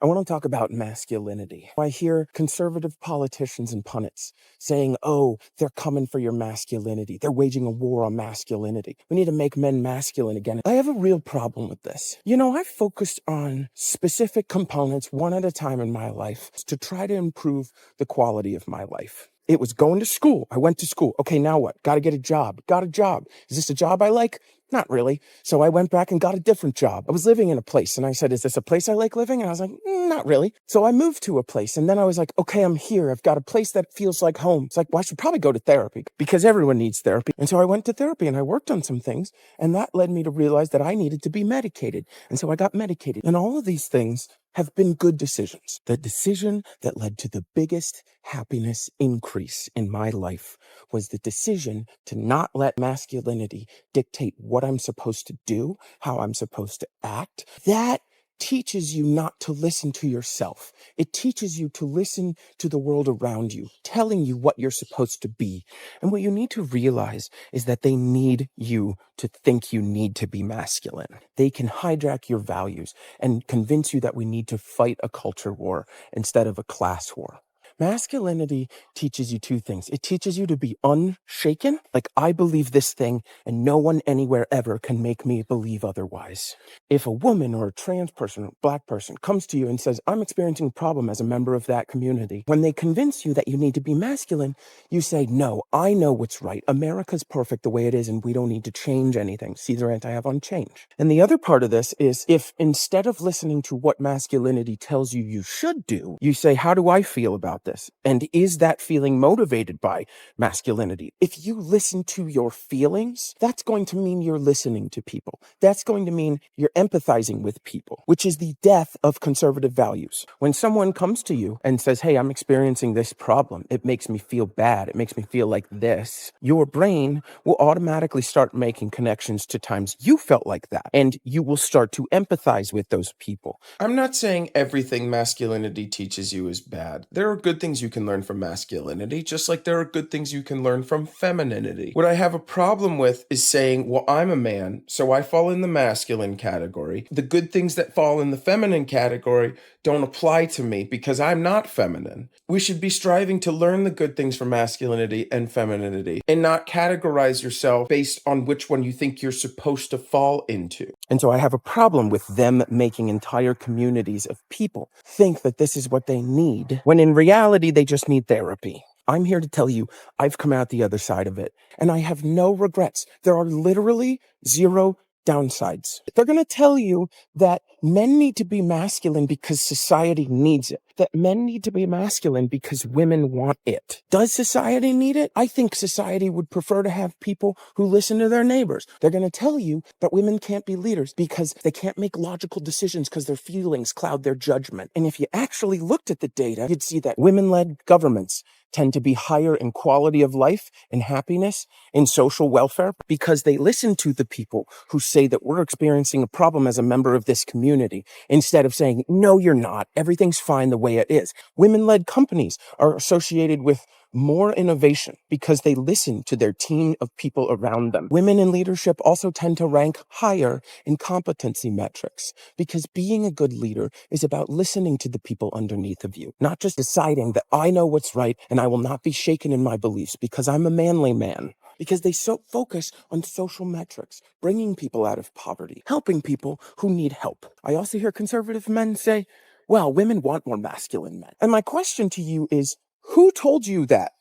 I want to talk about masculinity. I hear conservative politicians and pundits saying, oh, they're coming for your masculinity. They're waging a war on masculinity. We need to make men masculine again. I have a real problem with this. I've focused on specific components one at a time in my life to try to improve the quality of my life. It was going to school. I went to school. Okay, now what? Got to get a job. Got a job. Is this a job I like? Not really. So I went back and got a different job. I was living in a place and I said, is this a place I like living? And I was like, not really. So I moved to a place and then I was like, okay, I'm here. I've got a place that feels like home. It's like, well, I should probably go to therapy because everyone needs therapy. And so I went to therapy and I worked on some things and that led me to realize that I needed to be medicated. And so I got medicated. And all of these things have been good decisions. The decision that led to the biggest happiness increase in my life was the decision to not let masculinity dictate what I'm supposed to do, how I'm supposed to act. That teaches you not to listen to yourself. It teaches you to listen to the world around you, telling you what you're supposed to be. And what you need to realize is that they need you to think you need to be masculine. They can hijack your values and convince you that we need to fight a culture war instead of a class war. Masculinity teaches you two things. It teaches you to be unshaken, like I believe this thing and no one anywhere ever can make me believe otherwise. If a woman or a trans person or black person comes to you and says, I'm experiencing a problem as a member of that community, when they convince you that you need to be masculine, you say, no, I know what's right. America's perfect the way it is and we don't need to change anything. See the rant I have on change. And the other part of this is if instead of listening to what masculinity tells you you should do, you say, how do I feel about this? And is that feeling motivated by masculinity? If you listen to your feelings, that's going to mean you're listening to people. That's going to mean you're empathizing with people, which is the death of conservative values. When someone comes to you and says, hey, I'm experiencing this problem, it makes me feel bad, it makes me feel like this, your brain will automatically start making connections to times you felt like that, and you will start to empathize with those people. I'm not saying everything masculinity teaches you is bad. There are good things you can learn from masculinity, just like there are good things you can learn from femininity. What I have a problem with is saying, well, I'm a man, so I fall in the masculine category. The good things that fall in the feminine category don't apply to me because I'm not feminine. We should be striving to learn the good things from masculinity and femininity and not categorize yourself based on which one you think you're supposed to fall into. And so I have a problem with them making entire communities of people think that this is what they need, when in reality, they just need therapy. I'm here to tell you, I've come out the other side of it, and I have no regrets. There are literally zero downsides. They're going to tell you that men need to be masculine because society needs it, that men need to be masculine because women want it. Does society need it? I think society would prefer to have people who listen to their neighbors. They're going to tell you that women can't be leaders because they can't make logical decisions because their feelings cloud their judgment. And if you actually looked at the data, you'd see that women-led governments tend to be higher in quality of life, in happiness, in social welfare, because they listen to the people who say that we're experiencing a problem as a member of this community, instead of saying, no, you're not. Everything's fine the way it is. Women-led companies are associated with more innovation because they listen to their team of people around them. Women in leadership also tend to rank higher in competency metrics because being a good leader is about listening to the people underneath of you, not just deciding that I know what's right and I will not be shaken in my beliefs because I'm a manly man. Because they so focus on social metrics, bringing people out of poverty, helping people who need help. I also hear conservative men say, well, women want more masculine men. And my question to you is, who told you that?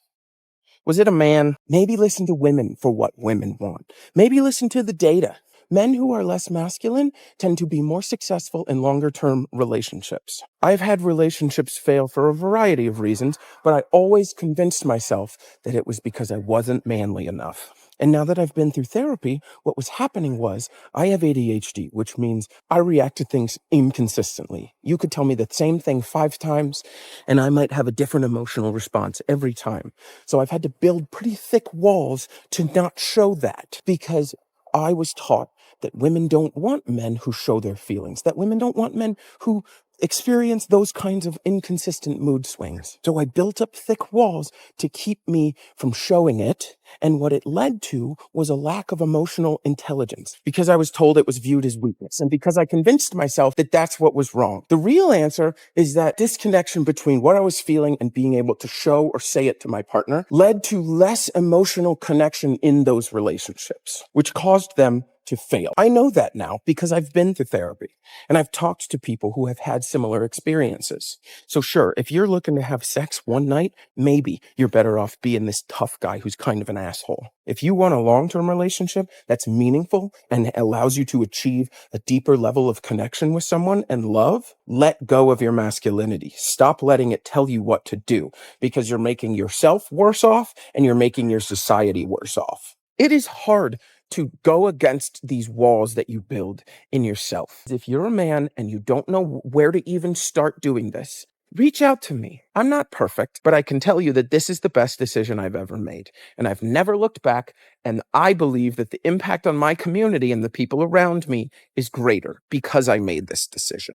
Was it a man? Maybe listen to women for what women want. Maybe listen to the data. Men who are less masculine tend to be more successful in longer-term relationships. I've had relationships fail for a variety of reasons, but I always convinced myself that it was because I wasn't manly enough. And now that I've been through therapy, what was happening was I have ADHD, which means I react to things inconsistently. You could tell me the same thing 5 times, and I might have a different emotional response every time. So I've had to build pretty thick walls to not show that, because I was taught that women don't want men who show their feelings, that women don't want men who experience those kinds of inconsistent mood swings. So I built up thick walls to keep me from showing it. And what it led to was a lack of emotional intelligence because I was told it was viewed as weakness and because I convinced myself that that's what was wrong. The real answer is that disconnection between what I was feeling and being able to show or say it to my partner led to less emotional connection in those relationships, which caused them to fail. I know that now because I've been to therapy and I've talked to people who have had similar experiences. So sure, if you're looking to have sex one night, maybe you're better off being this tough guy who's kind of an asshole. If you want a long-term relationship that's meaningful and allows you to achieve a deeper level of connection with someone and love, let go of your masculinity. Stop letting it tell you what to do because you're making yourself worse off and you're making your society worse off. It is hard to go against these walls that you build in yourself. If you're a man and you don't know where to even start doing this, reach out to me. I'm not perfect, but I can tell you that this is the best decision I've ever made. And I've never looked back. And I believe that the impact on my community and the people around me is greater because I made this decision.